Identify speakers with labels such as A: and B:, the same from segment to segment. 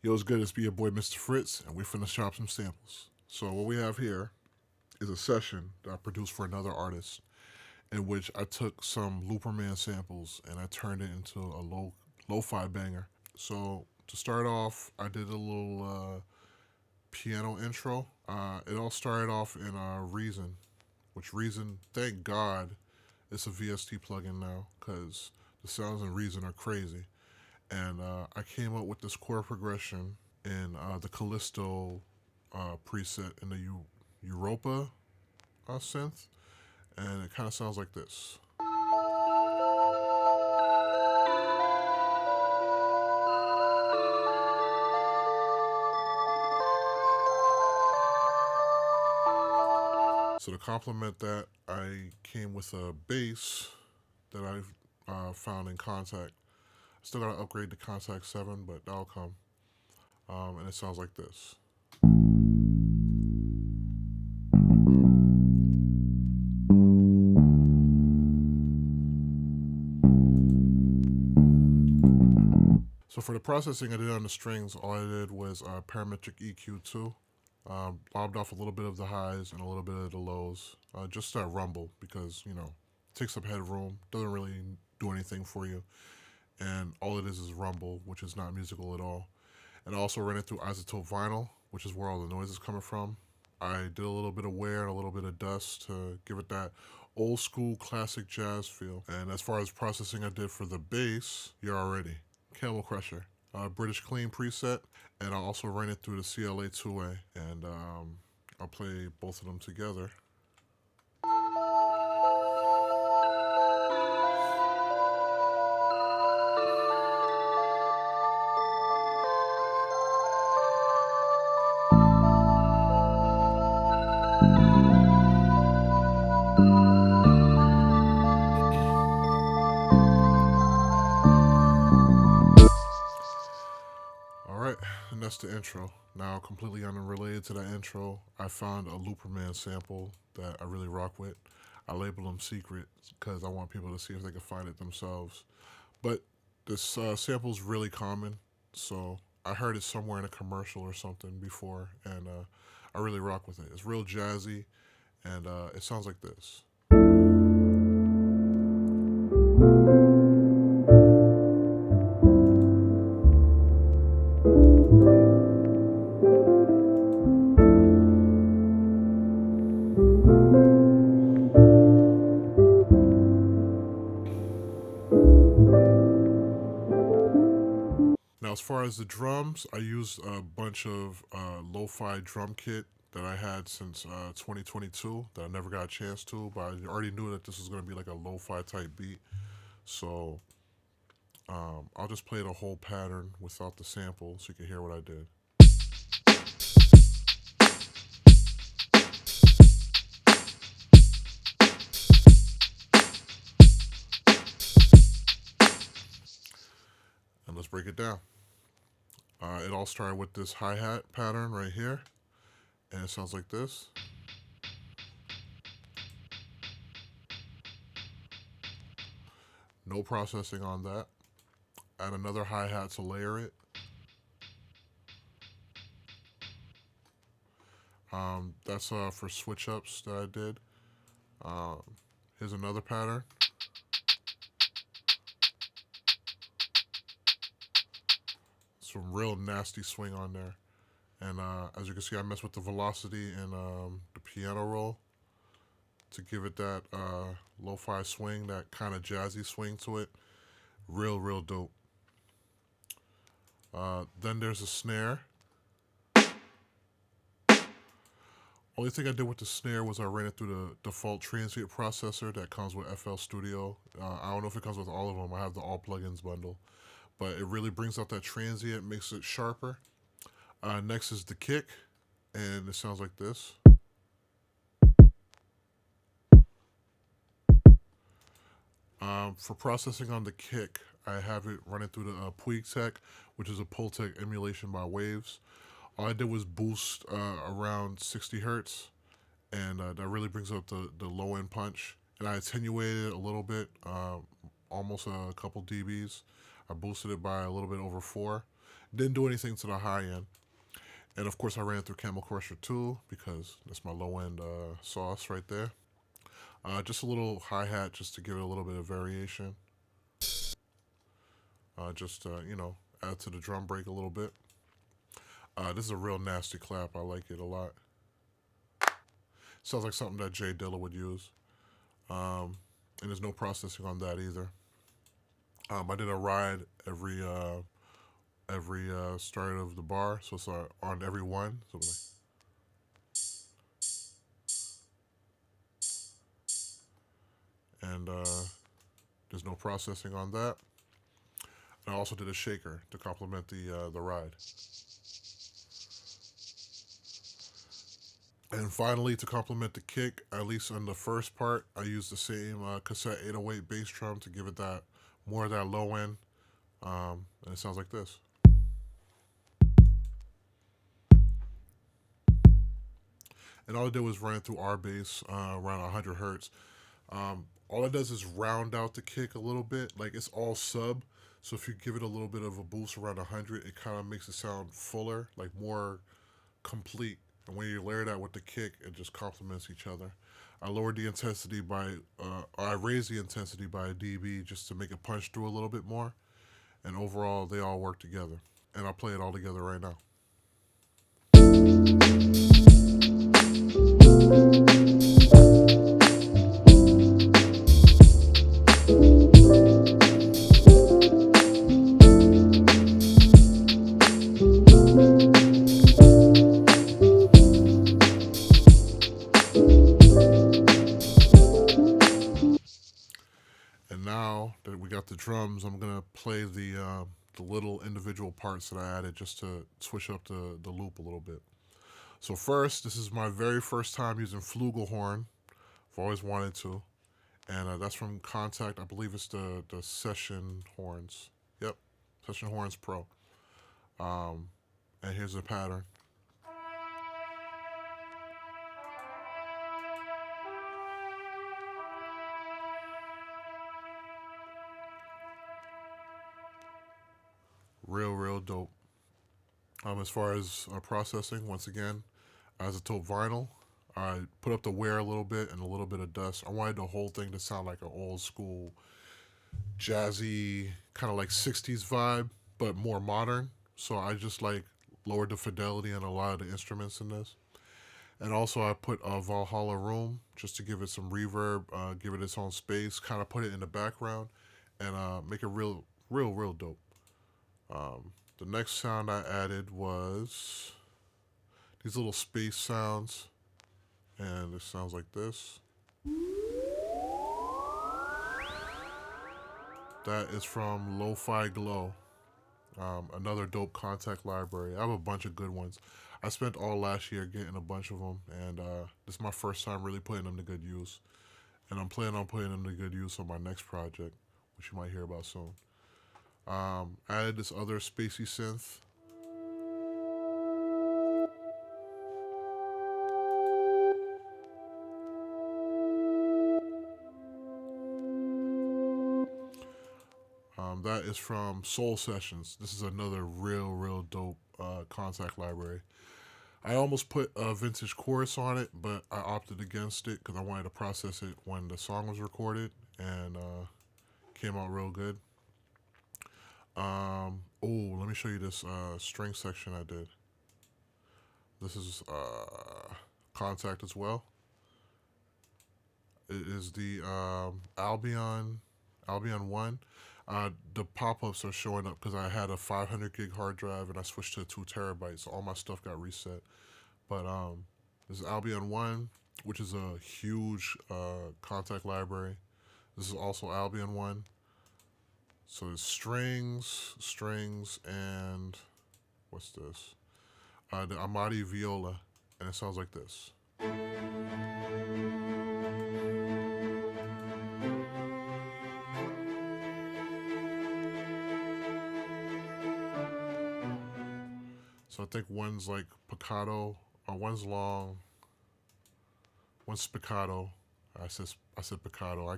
A: Yo, it's good. It's be your boy, Mr. Fritz, and we're finna shop some samples. So what we have here is a session that I produced for another artist, in which I took some looperman samples and I turned it into a lo-fi banger. So to start off, I did a little piano intro. It all started off in Reason, which Reason, thank God, it's a VST plugin now because the sounds in Reason are crazy. And I came up with this chord progression in the Callisto preset in the Europa synth, and it kind of sounds like this. So to complement that, I came with a bass that I found in Contact. Still gotta upgrade to Contact 7, but that'll come. And it sounds like this. So for the processing I did on the strings, all I did was parametric EQ2. Bobbed off a little bit of the highs and a little bit of the lows. Just that rumble because, it takes up headroom, doesn't really do anything for you. And all it is rumble, which is not musical at all. And I also ran it through isotope vinyl, which is where all the noise is coming from. I did a little bit of wear and a little bit of dust to give it that old school classic jazz feel. And as far as processing I did for the bass, you're already. Camel Crusher, British Clean preset, and I also ran it through the CLA 2A, and I'll play both of them together. Alright, and that's the intro. Now, completely unrelated to that intro, I found a Looperman sample that I really rock with. I label them secret because I want people to see if they can find it themselves. But this sample's really common, so I heard it somewhere in a commercial or something before, and I really rock with it. It's real jazzy, and it sounds like this. Now, as far as the drums, I used a bunch of lo-fi drum kit that I had since 2022 that I never got a chance to, but I already knew that this was going to be like a lo-fi type beat. So I'll just play the whole pattern without the sample so you can hear what I did. And let's break it down. It all started with this hi-hat pattern right here, and it sounds like this. No processing on that. Add another hi-hat to layer it. That's for switch ups that I did. Um, Here's another pattern. Some real nasty swing on there. And as you can see, I messed with the velocity and the piano roll to give it that lo-fi swing, that kind of jazzy swing to it. Real dope. Then there's a snare. Only thing I did with the snare was I ran it through the default transient processor that comes with FL Studio. I don't know if it comes with all of them. I have the all plugins bundle, but it really brings out that transient, makes it sharper. Next is the kick, and it sounds like this. For processing on the kick, I have it running through the Puig Tech, which is a Pultec emulation by Waves. All I did was boost around 60 hertz, and that really brings up the low end punch. And I attenuated it a little bit, almost a couple dBs. I boosted it by a little bit over 4. Didn't do anything to the high end. And of course, I ran through Camel Crusher 2 because that's my low end sauce right there. Just a little hi hat just to give it a little bit of variation. Just, add to the drum break a little bit. This is a real nasty clap. I like it a lot. Sounds like something that Jay Dilla would use. And there's no processing on that either. I did a ride every start of the bar, so it's on every one. So and there's no processing on that. And I also did a shaker to complement the ride. And finally, to complement the kick, at least on the first part, I used the same cassette 808 bass drum to give it that more of that low end. And it sounds like this. And all I did was run it through R bass around 100 hertz. All it does is round out the kick a little bit. Like it's all sub. So if you give it a little bit of a boost around 100, it kind of makes it sound fuller, like more complete. And when you layer that with the kick, it just complements each other. I lowered the intensity I raised the intensity by a dB just to make it punch through a little bit more. And overall, they all work together. And I'll play it all together right now. And now that we got the drums, I'm gonna play the little individual parts that I added just to switch up the loop a little bit. So first, this is my very first time using flugelhorn. I've always wanted to, and that's from Contact. I believe it's the Session Horns. Yep, Session Horns Pro. Um, and here's the pattern. Real dope. As far as processing, once again, as a taupe vinyl, I put up the wear a little bit and a little bit of dust. I wanted the whole thing to sound like an old school, jazzy, kind of like 60s vibe, but more modern. So I just like lowered the fidelity on a lot of the instruments in this. And also I put a Valhalla Room just to give it some reverb, give it its own space, kind of put it in the background, and make it real dope. The next sound I added was these little space sounds, and it sounds like this. That is from Lo-Fi Glow, another dope Contact library. I have a bunch of good ones. I spent all last year getting a bunch of them, and this is my first time really putting them to good use. And I'm planning on putting them to good use on my next project, which you might hear about soon. I added this other spacey synth. That is from Soul Sessions. This is another real dope Contact library. I almost put a vintage chorus on it, but I opted against it because I wanted to process it when the song was recorded, and came out real good. Let me show you this string section I did. This is Contact as well. It is the Albion 1. The pop-ups are showing up because I had a 500 gig hard drive and I switched to 2 terabytes, so all my stuff got reset. But this is Albion 1, which is a huge Contact library. This is also Albion 1. So there's strings, and what's this? The Amati Viola, and it sounds like this. So I think one's like piccato, or one's long, one's spiccato. I said piccato.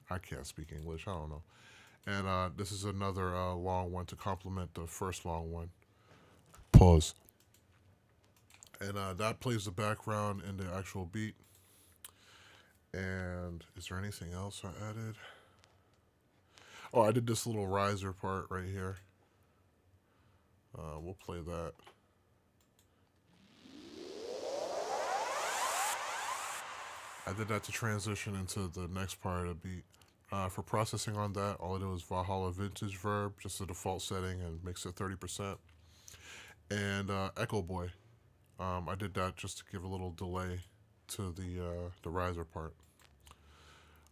A: I can't speak English. I don't know. And this is another long one to complement the first long one. Pause. And that plays the background in the actual beat. And is there anything else I added? Oh, I did this little riser part right here. We'll play that. I did that to transition into the next part of the beat. For processing on that, all I did was Valhalla Vintage Verb, just the default setting, and mix it 30%. And Echo Boy, I did that just to give a little delay to the riser part.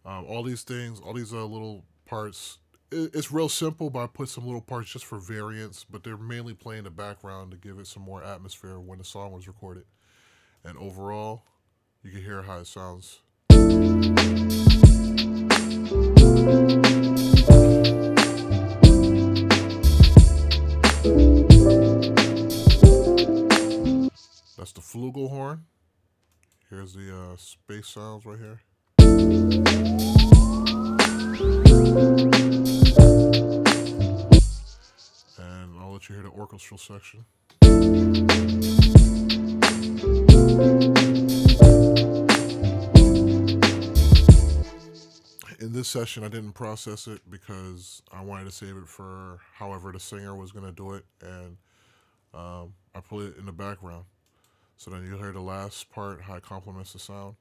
A: All these things, all these little parts, it's real simple, but I put some little parts just for variance, but they're mainly playing the background to give it some more atmosphere when the song was recorded. And overall, you can hear how it sounds. That's the flugelhorn. Here's the space sounds right here. And I'll let you hear the orchestral section. In this session, I didn't process it because I wanted to save it for however the singer was going to do it, and I put it in the background. So then you'll hear the last part, how it complements the sound.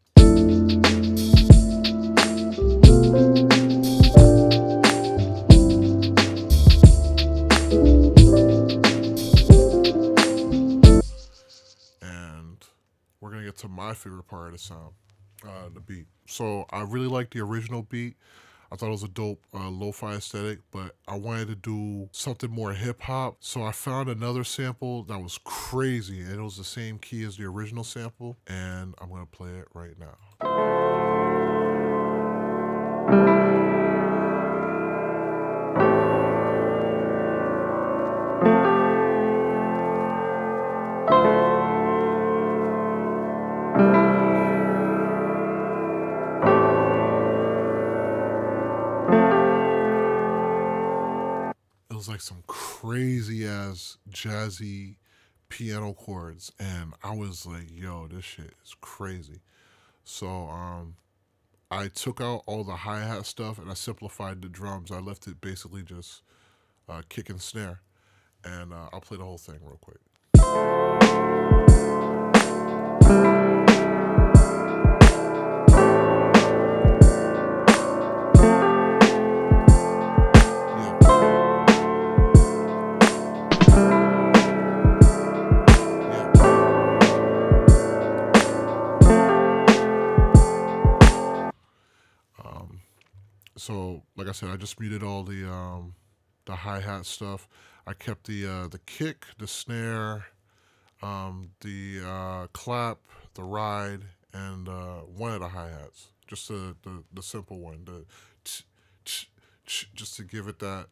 A: And we're going to get to my favorite part of the sound, the beat. So I really like the original beat. I thought it was a dope lo-fi aesthetic, but I wanted to do something more hip hop. So I found another sample that was crazy, and it was the same key as the original sample, and I'm gonna play it right now. It was like some crazy ass jazzy piano chords, and I was like, "Yo, this shit is crazy." So I took out all the hi hat stuff and I simplified the drums. I left it basically just kick and snare, and I'll play the whole thing real quick. Yeah, yeah. Um, so like I said, I just muted all the hi hat stuff. I kept the kick, the snare, the clap, the ride, and one of the hi hats. Just the simple one, the ch, ch, ch, just to give it that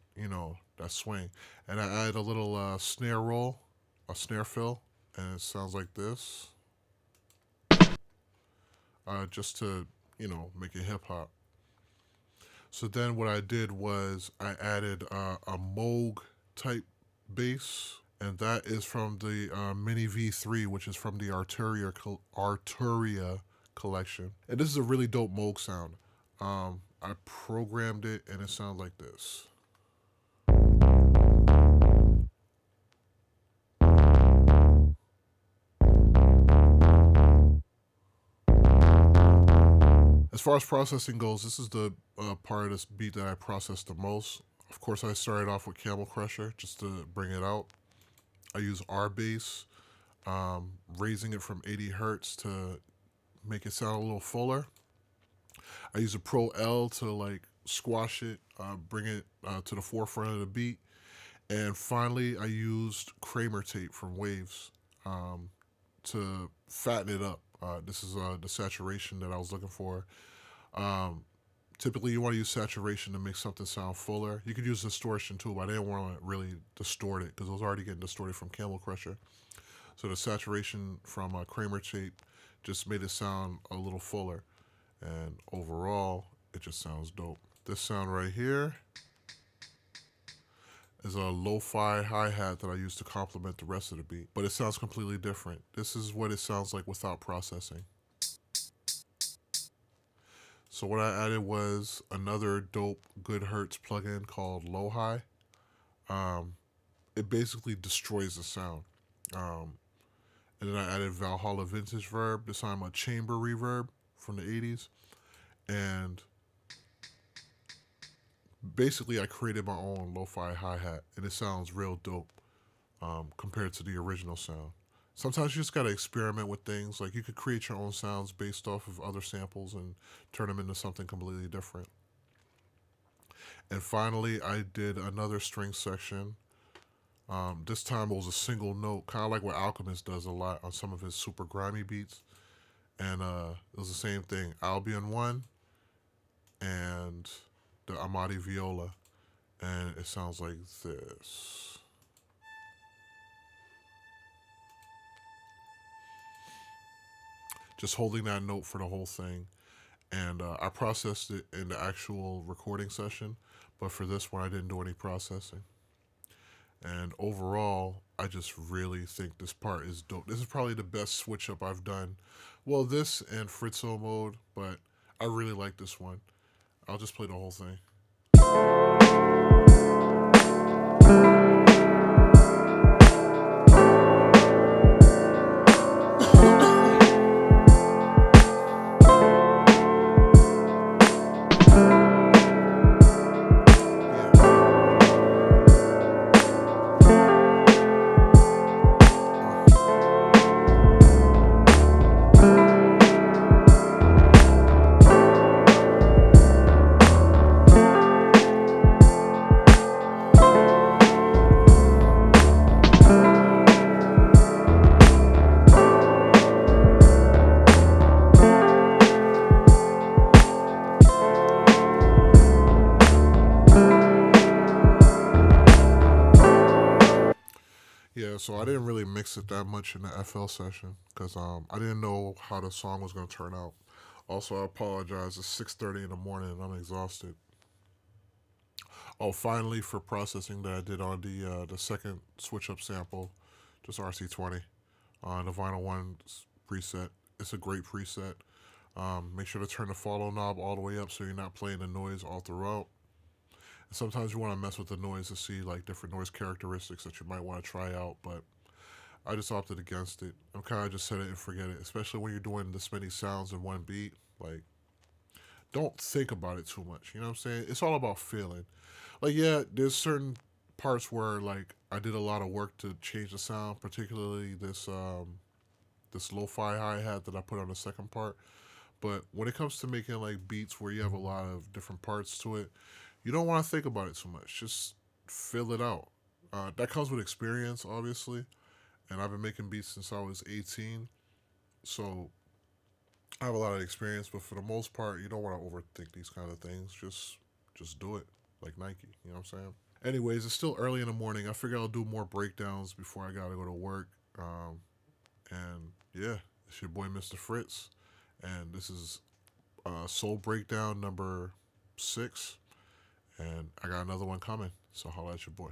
A: that swing. And I add a little snare roll, a snare fill, and it sounds like this. Just to make it hip hop. So then what I did was I added a Moog type bass, and that is from the Mini V3, which is from the Arturia collection. And this is a really dope Moog sound. I programmed it, and it sounds like this. As far as processing goes, this is the part of this beat that I processed the most. Of course, I started off with Camel Crusher just to bring it out. I use R bass, raising it from 80 hertz to make it sound a little fuller. I use a Pro L to like squash it, bring it to the forefront of the beat. And finally, I used Kramer tape from Waves to fatten it up. This is the saturation that I was looking for. Um, Typically, you want to use saturation to make something sound fuller. You could use distortion too, but I didn't want to really distort it because it was already getting distorted from Camel Crusher. So the saturation from Kramer tape just made it sound a little fuller. And overall, it just sounds dope. This sound right here is a lo-fi hi-hat that I use to complement the rest of the beat, but it sounds completely different. This is what it sounds like without processing. So what I added was another dope good hertz plugin called Lo-Hi. Um, it basically destroys the sound. Um, and then I added Valhalla Vintage Verb to sound a chamber reverb from the 80s. And basically, I created my own lo-fi hi-hat, and it sounds real dope compared to the original sound. Sometimes you just gotta experiment with things. Like you could create your own sounds based off of other samples and turn them into something completely different. And finally, I did another string section. This time it was a single note, kind of like what Alchemist does a lot on some of his super grimy beats. And it was the same thing. Albion 1 and the Amati viola. And it sounds like this. Just holding that note for the whole thing. And I processed it in the actual recording session, but for this one, I didn't do any processing. And overall, I just really think this part is dope. This is probably the best switch up I've done. Well, this and Fritzo mode, but I really like this one. I'll just play the whole thing. Yeah, so I didn't really mix it that much in the FL session because I didn't know how the song was gonna turn out. Also, I apologize. It's 6:30 in the morning and I'm exhausted. Oh, finally, for processing that I did on the second switch up sample, just RC20 on the Vinyl One preset. It's a great preset. Make sure to turn the follow knob all the way up so you're not playing the noise all throughout. And sometimes you want to mess with the noise to see like different noise characteristics that you might want to try out, but I just opted against it. I'm kind of just set it and forget it, especially when you're doing this many sounds in one beat. Like, don't think about it too much. You know what I'm saying? It's all about feeling. Like, yeah, there's certain parts where like I did a lot of work to change the sound, particularly this lo-fi hi-hat that I put on the second part. But when it comes to making like beats where you have a lot of different parts to it, you don't want to think about it too much. Just fill it out. That comes with experience, obviously. And I've been making beats since I was 18, so I have a lot of experience. But for the most part, you don't want to overthink these kind of things. Just do it, like Nike. You know what I'm saying? Anyways, it's still early in the morning. I figure I'll do more breakdowns before I gotta go to work. And yeah, it's your boy Mr. Fritz, and this is Soul Breakdown number 6, and I got another one coming. So holla at your boy.